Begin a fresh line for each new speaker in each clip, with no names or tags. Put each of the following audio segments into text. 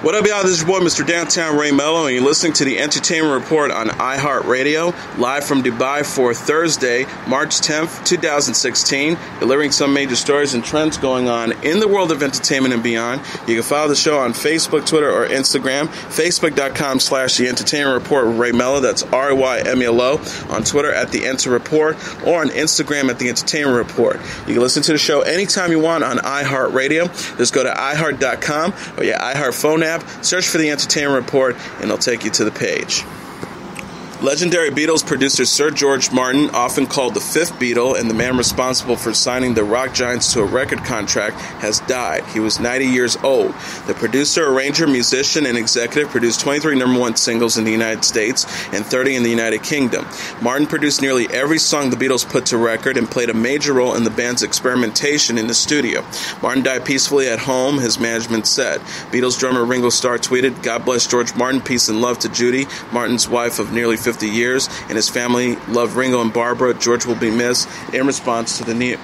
What up, y'all? This is your boy, Mr. Downtown Ray Melo, and you're listening to the Entertainment Report on iHeartRadio, live from Dubai for Thursday, March 10th, 2016, delivering some major stories and trends going on in the world of entertainment and beyond. You can follow the show on Facebook, Twitter, or Instagram, facebook.com/The Entertainment Report with Ray Melo, that's RAYMELO, on Twitter at The Enter Report, or on Instagram at The Entertainment Report. You can listen to the show anytime you want on iHeartRadio. Just go to iHeart.com or your iHeart phone app, search for The Entertainment Report, and it'll take you to the page. Legendary Beatles producer Sir George Martin, often called the fifth Beatle and the man responsible for signing the rock giants to a record contract, has died. He was 90 years old. The producer, arranger, musician, and executive produced 23 number one singles in the United States and 30 in the United Kingdom. Martin produced nearly every song the Beatles put to record and played a major role in the band's experimentation in the studio. Martin died peacefully at home, his management said. Beatles drummer Ringo Starr tweeted, "God bless George Martin, peace and love to Judy, Martin's wife of nearly 50 years, and his family love Ringo and Barbara. George will be missed," in response to the news.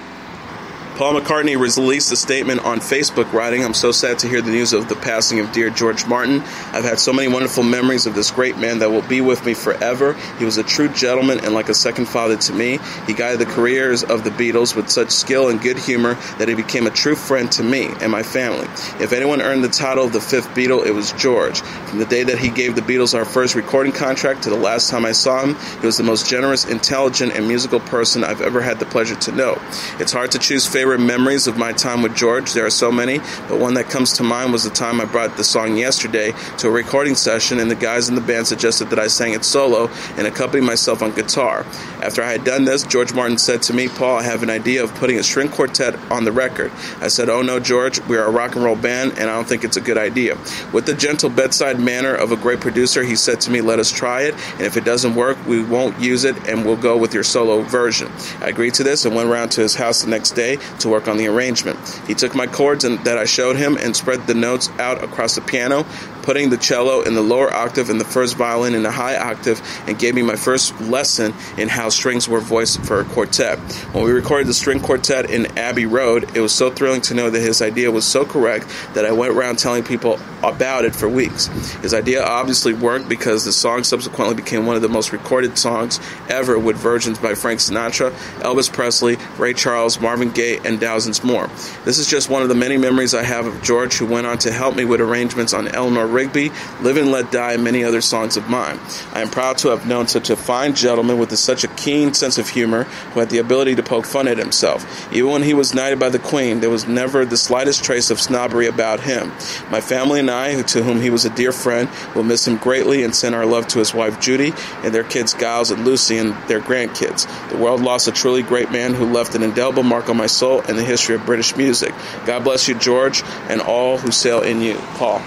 Paul McCartney released a statement on Facebook writing, "I'm so sad to hear the news of the passing of dear George Martin. I've had so many wonderful memories of this great man that will be with me forever. He was a true gentleman and like a second father to me. He guided the careers of the Beatles with such skill and good humor that he became a true friend to me and my family. If anyone earned the title of the fifth Beatle, it was George. From the day that he gave the Beatles our first recording contract to the last time I saw him, he was the most generous, intelligent, and musical person I've ever had the pleasure to know. It's hard to choose favorite memories of my time with George. There are so many, but one that comes to mind was the time I brought the song Yesterday to a recording session, and the guys in the band suggested that I sang it solo and accompany myself on guitar. After I had done this, George Martin said to me, 'Paul, I have an idea of putting a string quartet on the record.' I said, 'Oh no, George, we are a rock and roll band, and I don't think it's a good idea.' With the gentle bedside manner of a great producer, he said to me, 'Let us try it, and if it doesn't work, we won't use it, and we'll go with your solo version.' I agreed to this and went around to his house the next day to work on the arrangement. He took my chords that I showed him and spread the notes out across the piano, putting the cello in the lower octave and the first violin in the high octave, and gave me my first lesson in how strings were voiced for a quartet. When we recorded the string quartet in Abbey Road, it was so thrilling to know that his idea was so correct that I went around telling people about it for weeks. His idea obviously worked because the song subsequently became one of the most recorded songs ever, with versions by Frank Sinatra, Elvis Presley, Ray Charles, Marvin Gaye, and thousands more. This is just one of the many memories I have of George, who went on to help me with arrangements on Eleanor Rigby, Live and Let Die, and many other songs of mine. I am proud to have known such a fine gentleman with such a keen sense of humor, who had the ability to poke fun at himself. Even when he was knighted by the Queen, there was never the slightest trace of snobbery about him. My family and I, to whom he was a dear friend, will miss him greatly and send our love to his wife Judy and their kids Giles and Lucy and their grandkids. The world lost a truly great man who left an indelible mark on my soul and the history of British music. God bless you, George, and all who sail in you. Paul."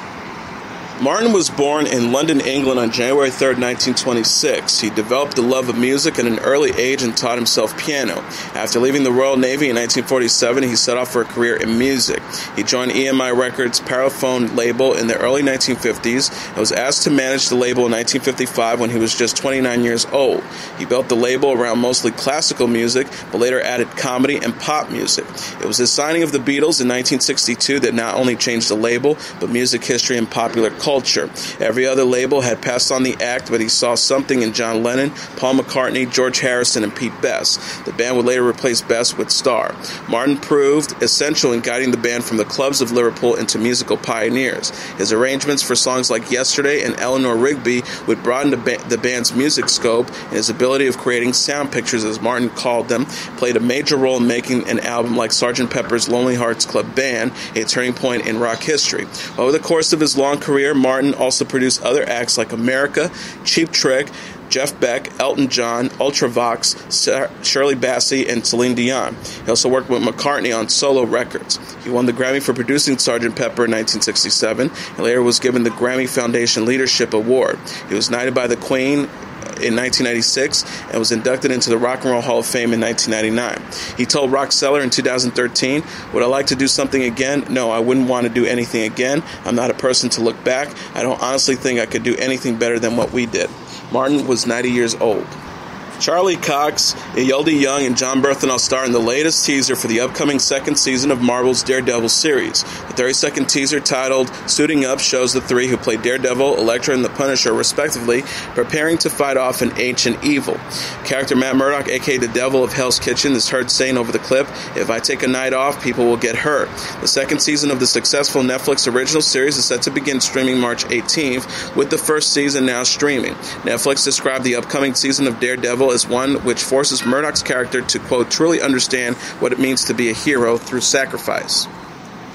Martin was born in London, England on January 3rd, 1926. He developed a love of music at an early age and taught himself piano. After leaving the Royal Navy in 1947, he set off for a career in music. He joined EMI Records' Parlophone label in the early 1950s and was asked to manage the label in 1955 when he was just 29 years old. He built the label around mostly classical music, but later added comedy and pop music. It was his signing of the Beatles in 1962 that not only changed the label, but music history and popular culture. Every other label had passed on the act, but he saw something in John Lennon, Paul McCartney, George Harrison, and Pete Best. The band would later replace Best with Starr. Martin proved essential in guiding the band from the clubs of Liverpool into musical pioneers. His arrangements for songs like Yesterday and Eleanor Rigby would broaden the band's music scope, and his ability of creating sound pictures, as Martin called them, played a major role in making an album like Sgt. Pepper's Lonely Hearts Club Band a turning point in rock history. Over the course of his long career, Martin also produced other acts like America, Cheap Trick, Jeff Beck, Elton John, Ultravox, Shirley Bassey, and Celine Dion. He also worked with McCartney on solo records. He won the Grammy for producing Sgt. Pepper in 1967 and later was given the Grammy Foundation Leadership Award. He was knighted by the Queen in 1996 and was inducted into the Rock and Roll Hall of Fame in 1999. He told Rockseller in 2013, "Would I like to do something again? No, I wouldn't want to do anything again. I'm not a person to look back. I don't honestly think I could do anything better than what we did." Martin was 90 years old. Charlie Cox, Yeldy Young, and John Berthenol star in the latest teaser for the upcoming second season of Marvel's Daredevil series. The 30-second teaser titled Suiting Up shows the three who play Daredevil, Elektra, and the Punisher, respectively, preparing to fight off an ancient evil. Character Matt Murdock, a.k.a. the Devil of Hell's Kitchen, is heard saying over the clip, "If I take a night off, people will get hurt." The second season of the successful Netflix original series is set to begin streaming March 18th, with the first season now streaming. Netflix described the upcoming season of Daredevil as one which forces Murdock's character to, quote, truly understand what it means to be a hero through sacrifice.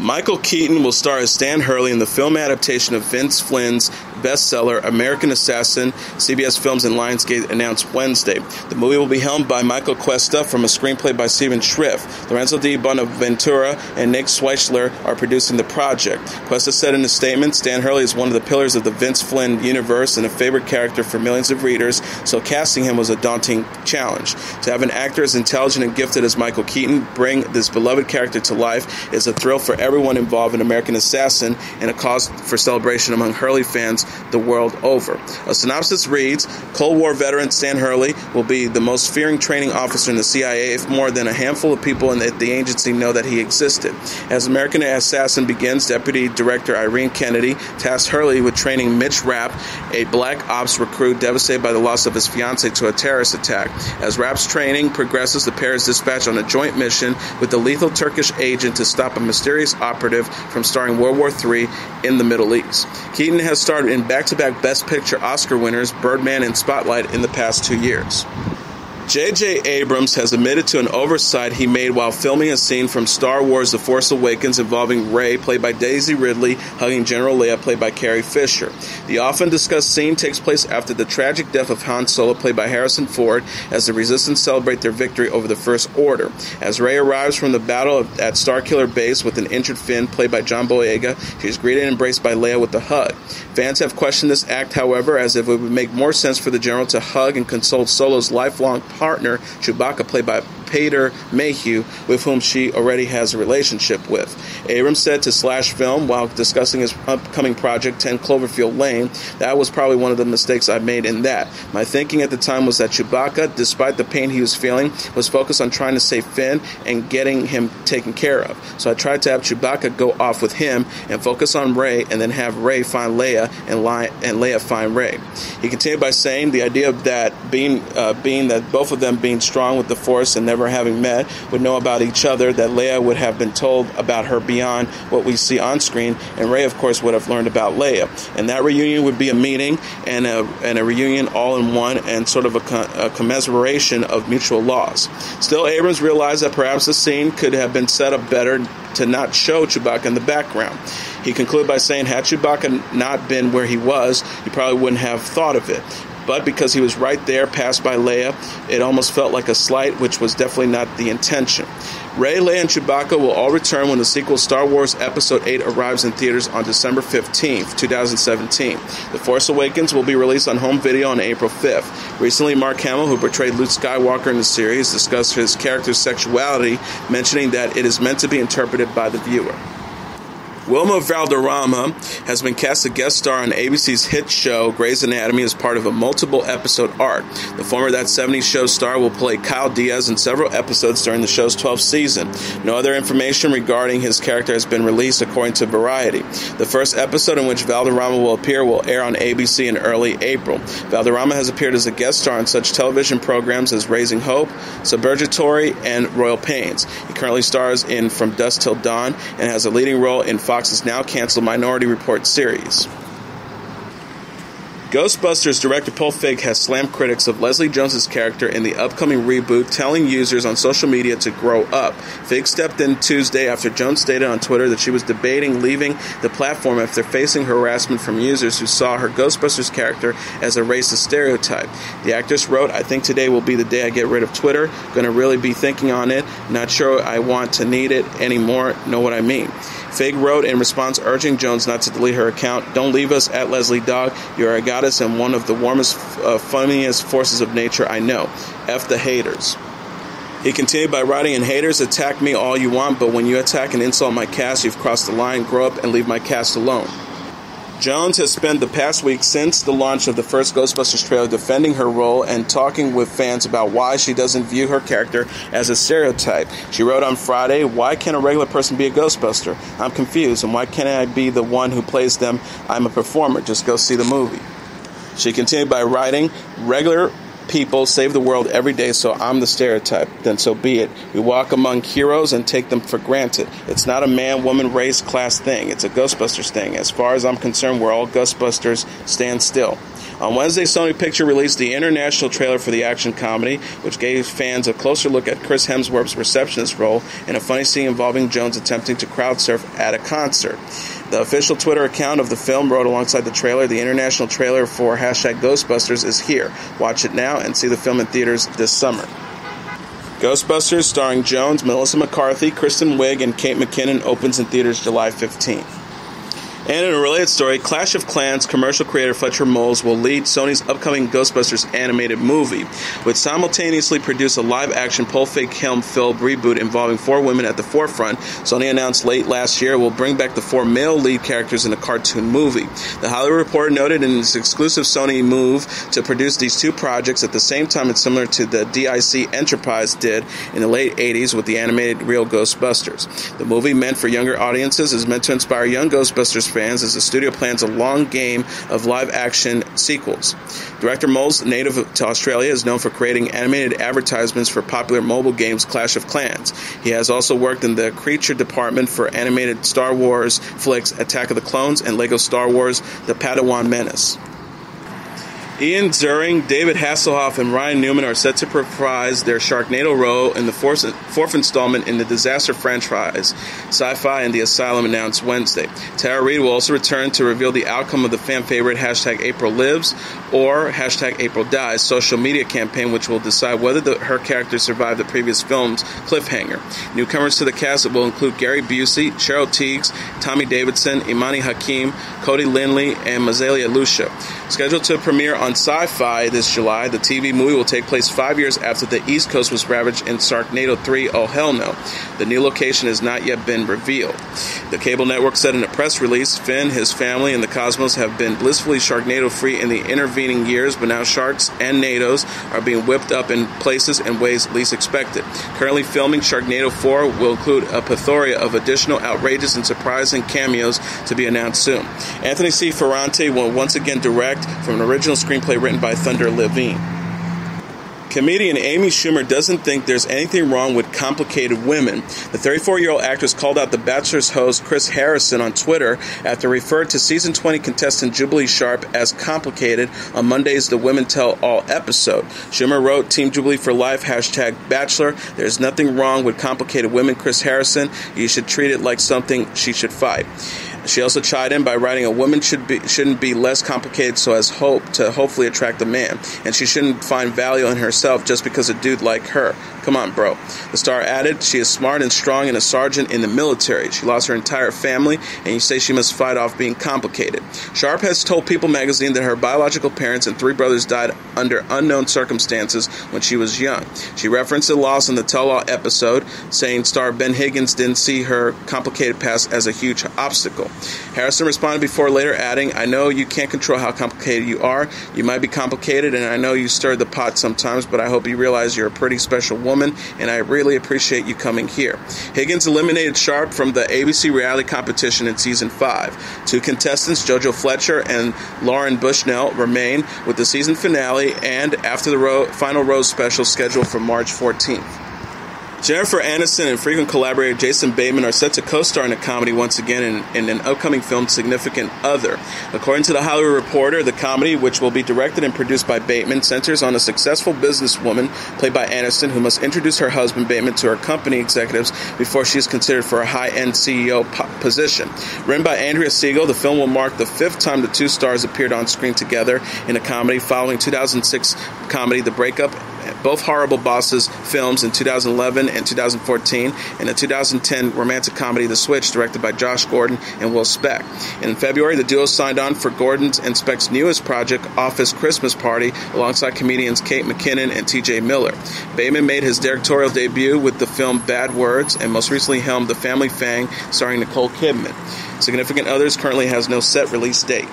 Michael Keaton will star as Stan Hurley in the film adaptation of Vince Flynn's bestseller American Assassin, CBS Films and Lionsgate announced Wednesday. The movie will be helmed by Michael Cuesta from a screenplay by Stephen Schrift. Lorenzo Di Bonaventura and Nick Schweitzler are producing the project. Cuesta said in a statement, "Stan Hurley is one of the pillars of the Vince Flynn universe and a favorite character for millions of readers, so casting him was a daunting challenge. To have an actor as intelligent and gifted as Michael Keaton bring this beloved character to life is a thrill for everyone involved in American Assassin and a cause for celebration among Hurley fans the world over." A synopsis reads, Cold War veteran Stan Hurley will be the most fearing training officer in the CIA if more than a handful of people in the agency know that he existed. As American Assassin begins, Deputy Director Irene Kennedy tasked Hurley with training Mitch Rapp, a black ops recruit devastated by the loss of his fiancée to a terrorist attack. As Rapp's training progresses, the pair is dispatched on a joint mission with the lethal Turkish agent to stop a mysterious operative from starting World War III in the Middle East. Keaton has starred in back-to-back Best Picture Oscar winners Birdman and Spotlight in the past 2 years. J.J. Abrams has admitted to an oversight he made while filming a scene from Star Wars The Force Awakens involving Rey, played by Daisy Ridley, hugging General Leia, played by Carrie Fisher. The often-discussed scene takes place after the tragic death of Han Solo, played by Harrison Ford, as the Resistance celebrate their victory over the First Order. As Rey arrives from the battle at Starkiller Base with an injured Finn, played by John Boyega, she is greeted and embraced by Leia with a hug. Fans have questioned this act, however, as if it would make more sense for the General to hug and console Solo's lifelong partner, Chewbacca, played by Peter Mayhew, with whom she already has a relationship with. Abrams said to Slash Film, while discussing his upcoming project, 10 Cloverfield Lane, "That was probably one of the mistakes I made in that. My thinking at the time was that Chewbacca, despite the pain he was feeling, was focused on trying to save Finn and getting him taken care of. So I tried to have Chewbacca go off with him and focus on Rey, and then have Rey find Leia and Leia find Rey." He continued by saying, "The idea of that being that both of them being strong with the Force and never having met would know about each other, that Leia would have been told about her beyond what we see on screen, and Rey, of course, would have learned about Leia. And that reunion would be a meeting and a reunion all in one, and sort of a commiseration of mutual loss." Still, Abrams realized that perhaps the scene could have been set up better to not show Chewbacca in the background. He concluded by saying, "Had Chewbacca not been where he was, you probably wouldn't have thought of it. But because he was right there, passed by Leia, it almost felt like a slight, which was definitely not the intention." Rey, Leia, and Chewbacca will all return when the sequel Star Wars Episode 8 arrives in theaters on December 15th, 2017. The Force Awakens will be released on home video on April 5th. Recently, Mark Hamill, who portrayed Luke Skywalker in the series, discussed his character's sexuality, mentioning that it is meant to be interpreted by the viewer. Wilmer Valderrama has been cast a guest star on ABC's hit show Grey's Anatomy as part of a multiple-episode arc. The former That 70s Show star will play Kyle Diaz in several episodes during the show's 12th season. No other information regarding his character has been released, according to Variety. The first episode in which Valderrama will appear will air on ABC in early April. Valderrama has appeared as a guest star on such television programs as Raising Hope, Suburgatory, and Royal Pains. He currently stars in From Dusk Till Dawn and has a leading role in Fox's now-canceled Minority Report series. Ghostbusters director Paul Feig has slammed critics of Leslie Jones' character in the upcoming reboot, telling users on social media to grow up. Feig stepped in Tuesday after Jones stated on Twitter that she was debating leaving the platform after facing harassment from users who saw her Ghostbusters character as a racist stereotype. The actress wrote, "I think today will be the day I get rid of Twitter. Going to really be thinking on it. Not sure I want to need it anymore. Know what I mean?" Feig wrote in response, urging Jones not to delete her account. "Don't leave us at Leslie Dog. You're a goddess and one of the warmest, funniest forces of nature I know. F the haters." He continued by writing, "And haters, attack me all you want, but when you attack and insult my cast, you've crossed the line. Grow up and leave my cast alone." Jones has spent the past week since the launch of the first Ghostbusters trailer defending her role and talking with fans about why she doesn't view her character as a stereotype. She wrote on Friday, "Why can't a regular person be a Ghostbuster? I'm confused, and why can't I be the one who plays them? I'm a performer. Just go see the movie." She continued by writing, "Regular people save the world every day, so I'm the stereotype. Then so be it. We walk among heroes and take them for granted. It's not a man, woman, race, class thing. It's a Ghostbusters thing. As far as I'm concerned, we're all Ghostbusters. Stand still." On Wednesday, Sony Pictures released the international trailer for the action comedy, which gave fans a closer look at Chris Hemsworth's receptionist role in a funny scene involving Jones attempting to crowd surf at a concert. The official Twitter account of the film wrote alongside the trailer, "The international trailer for #Ghostbusters is here. Watch it now and see the film in theaters this summer." Ghostbusters, starring Jones, Melissa McCarthy, Kristen Wiig, and Kate McKinnon, opens in theaters July 15th. And in a related story, Clash of Clans commercial creator Fletcher Moles will lead Sony's upcoming Ghostbusters animated movie, which simultaneously produce a live-action Paul Feig film-filled reboot involving 4 women at the forefront. Sony announced late last year it will bring back the 4 male lead characters in the cartoon movie. The Hollywood Reporter noted in its exclusive Sony move to produce these 2 projects at the same time it's similar to the DIC Enterprise did in the late 80s with the animated Real Ghostbusters. The movie, meant for younger audiences, is meant to inspire young Ghostbusters fans as the studio plans a long game of live-action sequels. Director Moles, native to Australia, is known for creating animated advertisements for popular mobile games Clash of Clans. He has also worked in the creature department for animated Star Wars flicks Attack of the Clones and Lego Star Wars The Padawan Menace. Ian Ziering, David Hasselhoff, and Ryan Newman are set to reprise their Sharknado role in the fourth installment in the disaster franchise. Sci-Fi and The Asylum announced Wednesday. Tara Reid will also return to reveal the outcome of the fan favorite #AprilLives or #AprilDies social media campaign, which will decide whether her character survived the previous film's cliffhanger. Newcomers to the cast will include Gary Busey, Cheryl Tiegs, Tommy Davidson, Imani Hakim, Cody Lindley, and Mazalia Lucia. Scheduled to premiere on Sci-Fi this July, the TV movie will take place 5 years after the East Coast was ravaged in Sharknado 3: Oh Hell No. The new location has not yet been revealed. The cable network said in a press release, Finn, his family, and the cosmos have been blissfully Sharknado-free in the intervening years, but now sharks and nados are being whipped up in places and ways least expected. Currently filming Sharknado 4 will include a plethora of additional outrageous and surprising cameos to be announced soon. Anthony C. Ferrante will once again direct from an original screenplay written by Thunder Levine. Comedian Amy Schumer doesn't think there's anything wrong with complicated women. The 34-year-old actress called out The Bachelor's host Chris Harrison on Twitter after referred to season 20 contestant Jubilee Sharp as complicated on Monday's The Women Tell All episode. Schumer wrote, "Team Jubilee for life, #Bachelor. There's nothing wrong with complicated women, Chris Harrison. You should treat it like something she should fight." She also chimed in by writing, "A woman shouldn't be less complicated so as hopefully attract a man, and she shouldn't find value in herself just because a dude like her. Come on, bro." The star added, "She is smart and strong and a sergeant in the military. She lost her entire family, and you say she must fight off being complicated." Sharp has told People magazine that her biological parents and 3 brothers died under unknown circumstances when she was young. She referenced the loss in the Tell-All episode, saying star Ben Higgins didn't see her complicated past as a huge obstacle. Harrison responded before later adding, "I know you can't control how complicated you are. You might be complicated, and I know you stir the pot sometimes, but I hope you realize you're a pretty special woman, and I really appreciate you coming here." Higgins eliminated Sharp from the ABC reality competition in season 5. 2 contestants, JoJo Fletcher and Lauren Bushnell, remain with the season finale and after the final Rose special scheduled for March 14th. Jennifer Aniston and frequent collaborator Jason Bateman are set to co-star in a comedy once again in an upcoming film, Significant Other. According to The Hollywood Reporter, the comedy, which will be directed and produced by Bateman, centers on a successful businesswoman, played by Aniston, who must introduce her husband Bateman to her company executives before she is considered for a high-end CEO position. Written by Andrea Siegel, the film will mark the 5th time the 2 stars appeared on screen together in a comedy following 2006 comedy The Breakup, both Horrible Bosses films in 2011 and 2014, and the 2010 romantic comedy The Switch, directed by Josh Gordon and Will Speck. In February, the duo signed on for Gordon's and Speck's newest project, Office Christmas Party, alongside comedians Kate McKinnon and TJ Miller. Bateman made his directorial debut with the film Bad Words, and most recently helmed The Family Fang, starring Nicole Kidman. Significant Others currently has no set release date.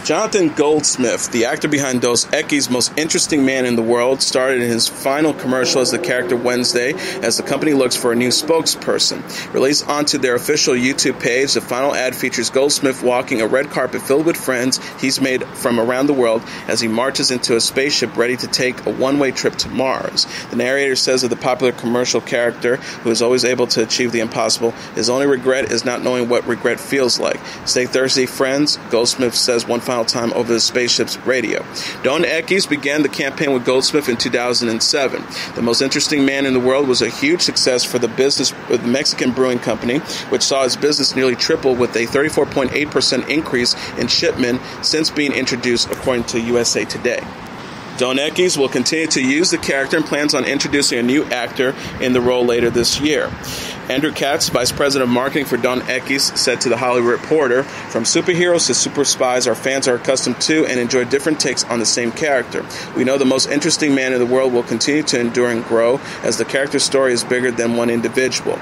Jonathan Goldsmith, the actor behind Dos Equis Most Interesting Man in the World, started in his final commercial as the character Wednesday as the company looks for a new spokesperson. Released onto their official YouTube page, the final ad features Goldsmith walking a red carpet filled with friends he's made from around the world as he marches into a spaceship ready to take a one-way trip to Mars. The narrator says of the popular commercial character, who is always able to achieve the impossible, his only regret is not knowing what regret feels like. Stay thirsty, friends, Goldsmith says one final time over the spaceship's radio. Don Equis began the campaign with Goldsmith in 2007. The Most Interesting Man in the World was a huge success for the business with the Mexican brewing company, which saw its business nearly triple with a 34.8% increase in shipment since being introduced, according to USA Today. Don Equis will continue to use the character and plans on introducing a new actor in the role later this year. Andrew Katz, Vice President of Marketing for Don Equis, said to The Hollywood Reporter, "From superheroes to super spies, our fans are accustomed to and enjoy different takes on the same character. We know the Most Interesting Man in the World will continue to endure and grow as the character's story is bigger than one individual."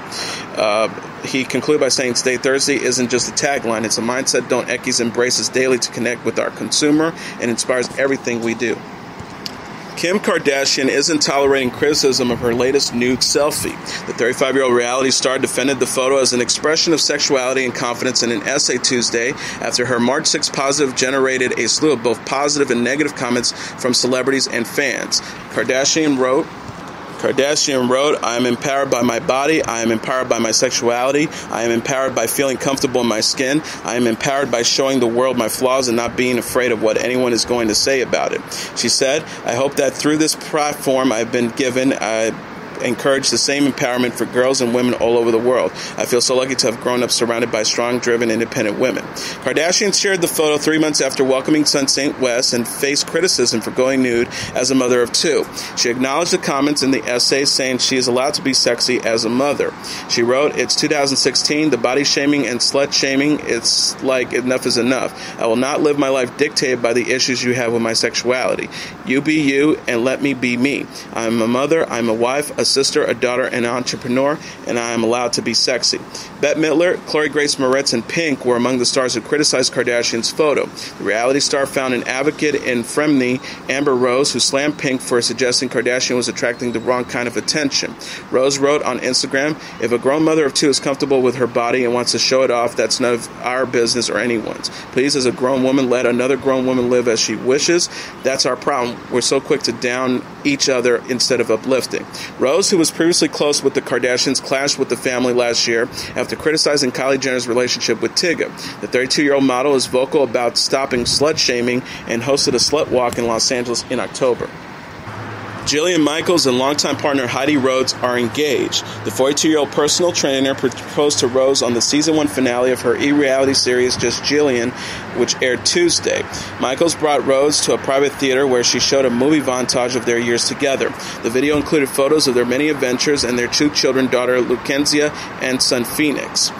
He concluded by saying, "Stay thirsty isn't just a tagline, it's a mindset Don Equis embraces daily to connect with our consumer and inspires everything we do." Kim Kardashian isn't tolerating criticism of her latest nude selfie. The 35-year-old reality star defended the photo as an expression of sexuality and confidence in an essay Tuesday after her March 6 positive generated a slew of both positive and negative comments from celebrities and fans. Kardashian wrote, "I am empowered by my body. I am empowered by my sexuality. I am empowered by feeling comfortable in my skin. I am empowered by showing the world my flaws and not being afraid of what anyone is going to say about it." She said, "I hope that through this platform I've been given, I encourage the same empowerment for girls and women all over the world. I feel so lucky to have grown up surrounded by strong, driven, independent women." Kardashian shared the photo 3 months after welcoming son St. West and faced criticism for going nude as a mother of two. She acknowledged the comments in the essay, saying she is allowed to be sexy as a mother. She wrote, "It's 2016, the body shaming and slut shaming, it's like enough is enough. I will not live my life dictated by the issues you have with my sexuality. You be you and let me be me. I'm a mother, I'm a wife, a sister, a daughter, and an entrepreneur, and I am allowed to be sexy." Bette Midler, Chloe Grace Moretz, and Pink were among the stars who criticized Kardashian's photo. The reality star found an advocate in Fremny, Amber Rose, who slammed Pink for suggesting Kardashian was attracting the wrong kind of attention. Rose wrote on Instagram, "If a grown mother of two is comfortable with her body and wants to show it off, that's none of our business or anyone's. Please, as a grown woman, let another grown woman live as she wishes. That's our problem. We're so quick to down each other instead of uplifting." Rose, who was previously close with the Kardashians, clashed with the family last year after criticizing Kylie Jenner's relationship with Tyga. The 32-year-old model is vocal about stopping slut-shaming and hosted a slut walk in Los Angeles in October. Jillian Michaels and longtime partner Heidi Rhoades are engaged. The 42-year-old personal trainer proposed to Rhoades on the season 1 finale of her e-reality series Just Jillian, which aired Tuesday. Michaels brought Rhoades to a private theater where she showed a movie montage of their years together. The video included photos of their many adventures and their 2 children, daughter Lucrezia and son Phoenix.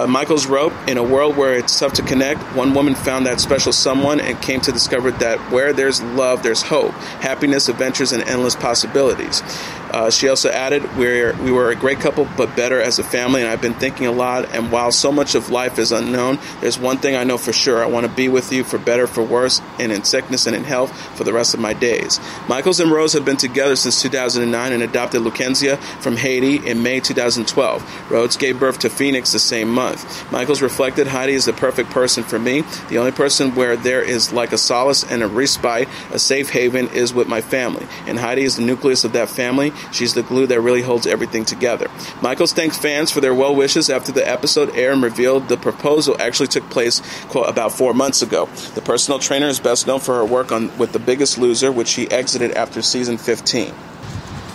Michaels wrote, "In a world where it's tough to connect, one woman found that special someone and came to discover that where there's love, there's hope, happiness, adventures, and endless possibilities." She also added, we were a great couple, but better as a family, and I've been thinking a lot, and while so much of life is unknown, there's one thing I know for sure. I want to be with you for better, for worse, and in sickness and in health for the rest of my days. Michaels and Rose have been together since 2009 and adopted Lucrezia from Haiti in May 2012. Rhoades gave birth to Phoenix the same month. Michaels reflected, "Heidi is the perfect person for me. The only person where there is like a solace and a respite, a safe haven, is with my family. And Heidi is the nucleus of that family. She's the glue that really holds everything together." Michaels thanked fans for their well wishes after the episode aired and revealed the proposal actually took place, quote, about 4 months ago. The personal trainer is best known for her work with The Biggest Loser, which she exited after season 15.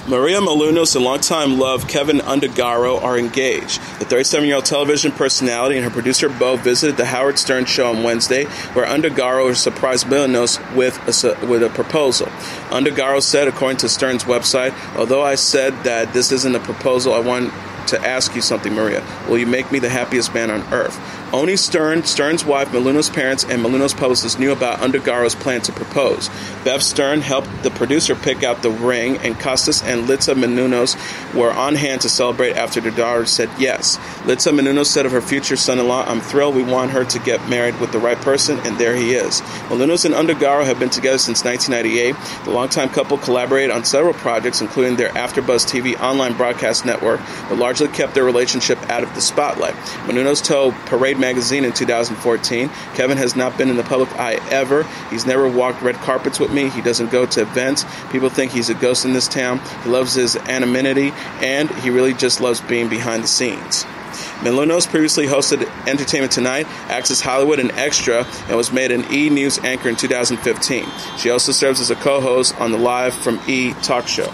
Maria Menounos and longtime love Keven Undergaro are engaged. The 37-year-old television personality and her producer Beau visited the Howard Stern show on Wednesday, where Undergaro surprised Menounos with a proposal. Undergaro said, according to Stern's website, "Although I said that this isn't a proposal, I want to ask you something, Maria. Will you make me the happiest man on earth? Oni Stern, Stern's wife, Menounos' parents, and Menounos publicists knew about Undergaro's plan to propose. Bev Stern helped the producer pick out the ring, and Costas and Litsa Menounos were on hand to celebrate after their daughter said yes. Litsa Menounos said of her future son-in-law, "I'm thrilled. We want her to get married with the right person," and there he is. Menounos and Undergaro have been together since 1998. The longtime couple collaborated on several projects, including their AfterBuzz TV online broadcast network, but largely kept their relationship out of the spotlight. Menounos told Parade magazine in 2014, "Keven has not been in the public eye ever. He's never walked red carpets with me. He doesn't go to events. People think he's a ghost in this town. He loves his anonymity, and he really just loves being behind the scenes." Menounos previously hosted Entertainment Tonight, Access Hollywood, and Extra, and was made an E! News anchor in 2015. She also serves as a co-host on the Live from E! talk show.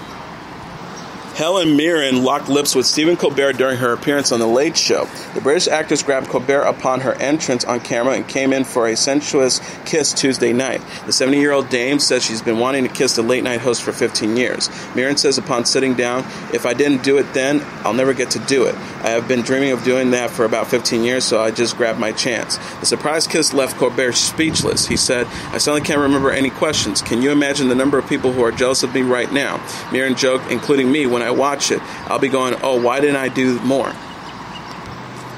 Helen Mirren locked lips with Stephen Colbert during her appearance on The Late Show. The British actress grabbed Colbert upon her entrance on camera and came in for a sensuous kiss Tuesday night. The 70-year-old dame says she's been wanting to kiss the late-night host for 15 years. Mirren says upon sitting down, "If I didn't do it then, I'll never get to do it. I have been dreaming of doing that for about 15 years, so I just grabbed my chance." The surprise kiss left Colbert speechless. He said, "I suddenly can't remember any questions. Can you imagine the number of people who are jealous of me right now?" Mirren joked, "Including me, when I watch it, I'll be going, oh, why didn't I do more?"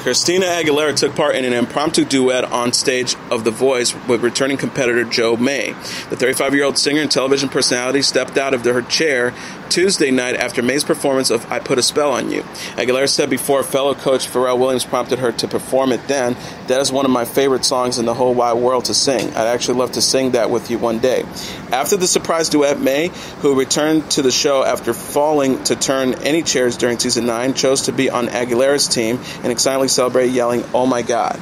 Christina Aguilera took part in an impromptu duet on stage of The Voice with returning competitor Joe Maye. The 35-year-old singer and television personality stepped out of her chair Tuesday night after Maye's performance of I Put a Spell on You. Aguilera said before fellow coach Pharrell Williams prompted her to perform it then, "That is one of my favorite songs in the whole wide world to sing. I'd actually love to sing that with you one day." After the surprise duet, Maye, who returned to the show after falling to turn any chairs during season 9, chose to be on Aguilera's team and excitedly celebrated, yelling, "Oh my God."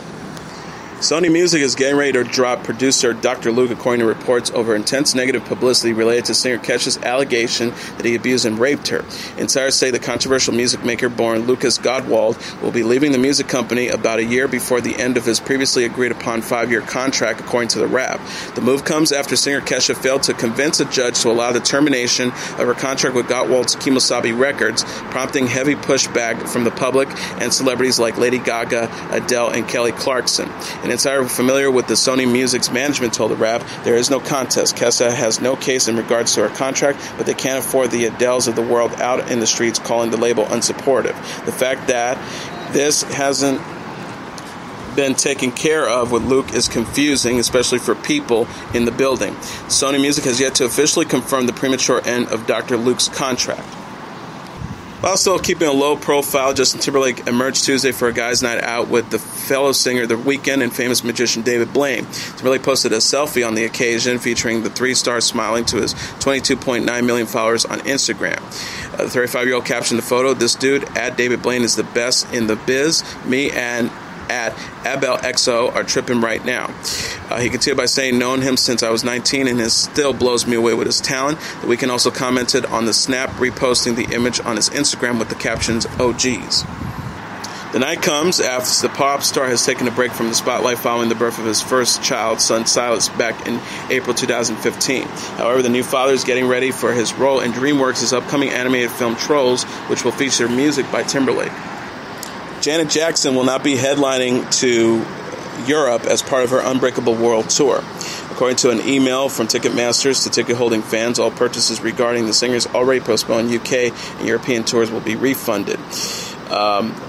Sony Music is getting ready to drop producer Dr. Luke, according to reports, over intense negative publicity related to singer Kesha's allegation that he abused and raped her. Insiders say the controversial music maker born Lucas Godwald will be leaving the music company about a year before the end of his previously agreed-upon 5-year contract, according to the Wrap. The move comes after singer Kesha failed to convince a judge to allow the termination of her contract with Gottwald's Kemosabe Records, prompting heavy pushback from the public and celebrities like Lady Gaga, Adele, and Kelly Clarkson. An insider familiar with the Sony Music's management told the Wrap, "There is no contest. Kesha has no case in regards to her contract, but they can't afford the Adeles of the world out in the streets calling the label unsupportive. The fact that this hasn't been taken care of with Luke is confusing, especially for people in the building." Sony Music has yet to officially confirm the premature end of Dr. Luke's contract. While still keeping a low profile, Justin Timberlake emerged Tuesday for a guys' night out with the fellow singer The Weeknd and famous magician David Blaine. Timberlake posted a selfie on the occasion featuring the three stars smiling to his 22.9 million followers on Instagram. The 35-year-old captioned the photo, "This dude at David Blaine is the best in the biz. Me and at AbelXO are tripping right now." He continued by saying, "Known him since I was 19 and he still blows me away with his talent." The Weeknd also commented on the snap, reposting the image on his Instagram with the captions, "OGs." The night comes after the pop star has taken a break from the spotlight following the birth of his first child, son Silas, back in April 2015. However, the new father is getting ready for his role in DreamWorks' upcoming animated film Trolls, which will feature music by Timberlake. Janet Jackson will not be headlining to Europe as part of her Unbreakable World Tour. According to an email from Ticketmasters to ticket-holding fans, all purchases regarding the singer's already postponed UK and European tours will be refunded.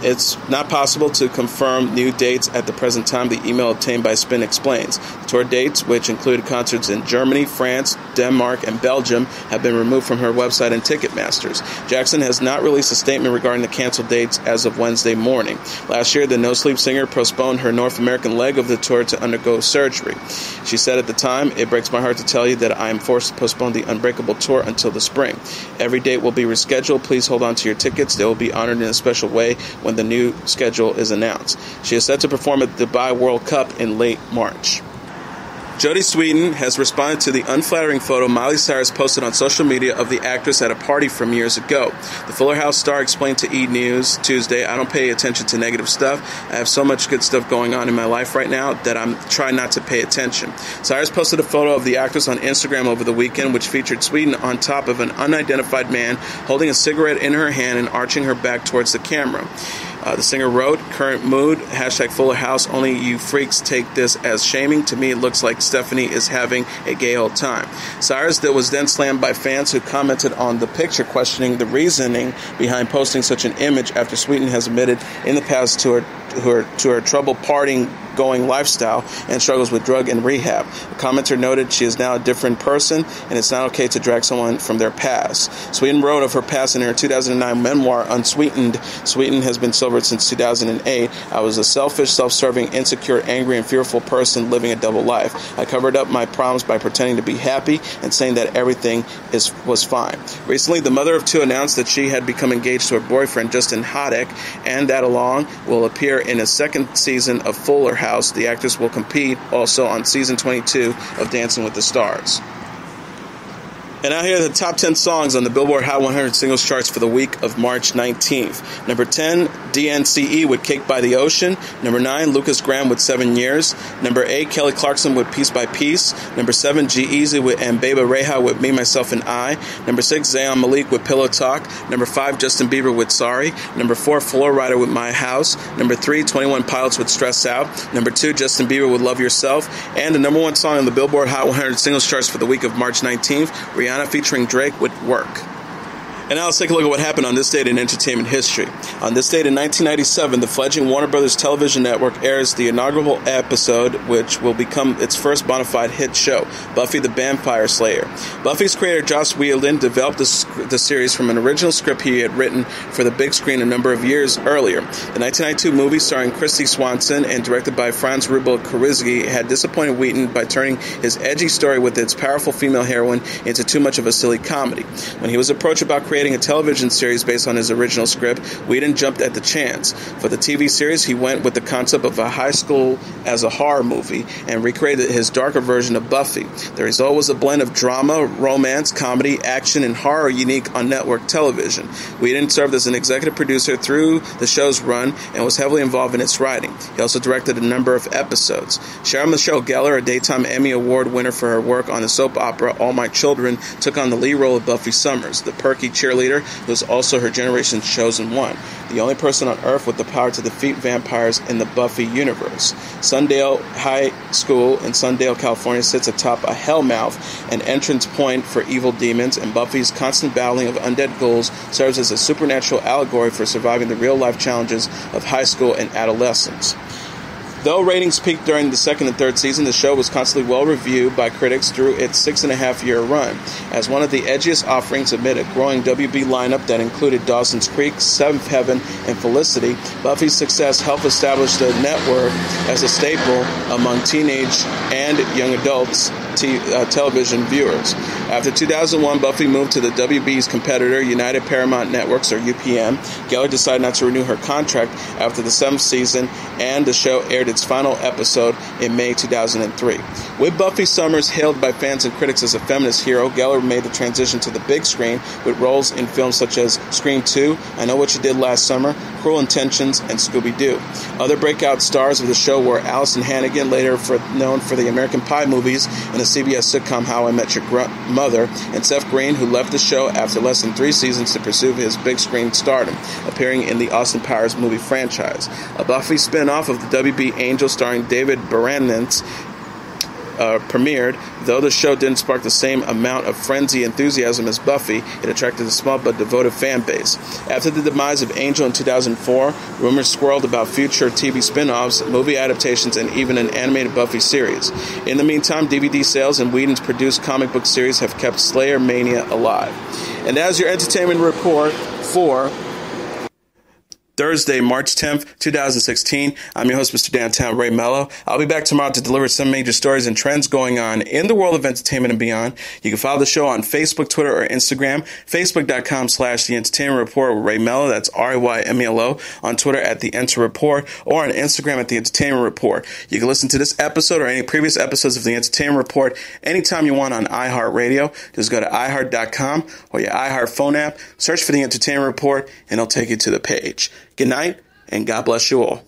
It's not possible to confirm new dates at the present time, the email obtained by Spin explains. The tour dates, which included concerts in Germany, France, Denmark, and Belgium, have been removed from her website and Ticketmasters. Jackson has not released a statement regarding the canceled dates as of Wednesday morning. Last year, the No Sleep singer postponed her North American leg of the tour to undergo surgery. She said at the time, "It breaks my heart to tell you that I am forced to postpone the Unbreakable tour until the spring. Every date will be rescheduled. Please hold on to your tickets. They will be honored in a special way when the new schedule is announced." She is set to perform at the Dubai World Cup in late March. Jodie Sweetin has responded to the unflattering photo Miley Cyrus posted on social media of the actress at a party from years ago. The Fuller House star explained to E! News Tuesday, "I don't pay attention to negative stuff. I have so much good stuff going on in my life right now that I'm trying not to pay attention." Cyrus posted a photo of the actress on Instagram over the weekend, which featured Sweetin on top of an unidentified man holding a cigarette in her hand and arching her back towards the camera. The singer wrote, "Current mood, #Fuller House, only you freaks take this as shaming. To me, it looks like Stephanie is having a gay old time." Cyrus was then slammed by fans who commented on the picture, questioning the reasoning behind posting such an image after Sweetin has admitted in the past to her troubled partying-going lifestyle and struggles with drug and rehab. A commenter noted she is now a different person and it's not okay to drag someone from their past. Sweetin wrote of her past in her 2009 memoir, Unsweetened. Sweetin has been sober since 2008. "I was a selfish, self-serving, insecure, angry, and fearful person living a double life. I covered up my problems by pretending to be happy and saying that everything was fine." Recently, the mother of two announced that she had become engaged to her boyfriend, Justin Haddock, and that along will appear in a second season of Fuller House. The actress will compete also on season 22 of Dancing with the Stars. And now here are the top 10 songs on the Billboard Hot 100 singles charts for the week of March 19th. Number 10, DNCE with Cake by the Ocean. Number 9, Lucas Graham with 7 Years. Number 8, Kelly Clarkson with Piece by Piece. Number 7, G-Eazy and Beba Rexha with Me, Myself, and I. Number 6, Zayn Malik with Pillow Talk. Number 5, Justin Bieber with Sorry. Number 4, Flo Rida with My House. Number 3, 21 Pilots with Stress Out. Number 2, Justin Bieber with Love Yourself. And the number 1 song on the Billboard Hot 100 singles charts for the week of March 19th, Rihanna featuring Drake with Work. And now let's take a look at what happened on this date in entertainment history. On this date in 1997, the fledgling Warner Brothers television network airs the inaugural episode, which will become its first bona fide hit show, Buffy the Vampire Slayer. Buffy's creator, Joss Whedon, developed the series from an original script he had written for the big screen a number of years earlier. The 1992 movie, starring Kristy Swanson and directed by Franz Rubel Kurizgi, had disappointed Whedon by turning his edgy story with its powerful female heroine into too much of a silly comedy. When he was approached about creating a television series based on his original script, Whedon jumped at the chance. For the TV series, he went with the concept of a high school as a horror movie and recreated his darker version of Buffy. The result was a blend of drama, romance, comedy, action, and horror unique on network television. Whedon served as an executive producer through the show's run and was heavily involved in its writing. He also directed a number of episodes. Sarah Michelle Gellar, a Daytime Emmy Award winner for her work on the soap opera All My Children, took on the lead role of Buffy Summers, the perky cheerleader who was also her generation's chosen one, the only person on Earth with the power to defeat vampires in the Buffy universe. Sundale High School in Sundale, California sits atop a hellmouth, an entrance point for evil demons, and Buffy's constant battling of undead ghouls serves as a supernatural allegory for surviving the real-life challenges of high school and adolescence. Though ratings peaked during the second and third season, the show was constantly well-reviewed by critics through its 6.5-year run. As one of the edgiest offerings amid a growing WB lineup that included Dawson's Creek, Seventh Heaven, and Felicity, Buffy's success helped establish the network as a staple among teenage and young adults television viewers. After 2001, Buffy moved to the WB's competitor, United Paramount Networks, or UPN. Gellar decided not to renew her contract after the 7th season, and the show aired its final episode in May 2003. With Buffy Summers hailed by fans and critics as a feminist hero, Gellar made the transition to the big screen with roles in films such as Scream 2, I Know What You Did Last Summer, Cruel Intentions, and Scooby-Doo. Other breakout stars of the show were Allison Hannigan, later known for the American Pie movies and the CBS sitcom How I Met Your Mother, and Seth Green, who left the show after less than 3 seasons to pursue his big screen stardom, appearing in the Austin Powers movie franchise. A Buffy spin-off of the WB Angels starring David Boreanaz premiered. Though the show didn't spark the same amount of frenzy enthusiasm as Buffy, it attracted a small but devoted fan base. After the demise of Angel in 2004, rumors swirled about future TV spin-offs, movie adaptations, and even an animated Buffy series. In the meantime, DVD sales and Whedon's produced comic book series have kept Slayer mania alive. And as your entertainment report for Thursday, March 10th, 2016. I'm your host, Mr. Downtown Ray Melo. I'll be back tomorrow to deliver some major stories and trends going on in the world of entertainment and beyond. You can follow the show on Facebook, Twitter, or Instagram. Facebook.com/The Entertainment Report with Ray Melo. That's RAYMELO. On Twitter at The Enter Report, or on Instagram at The Entertainment Report. You can listen to this episode or any previous episodes of The Entertainment Report anytime you want on iHeartRadio. Just go to iHeart.com or your iHeart phone app, search for The Entertainment Report, and it'll take you to the page. Good night, and God bless you all.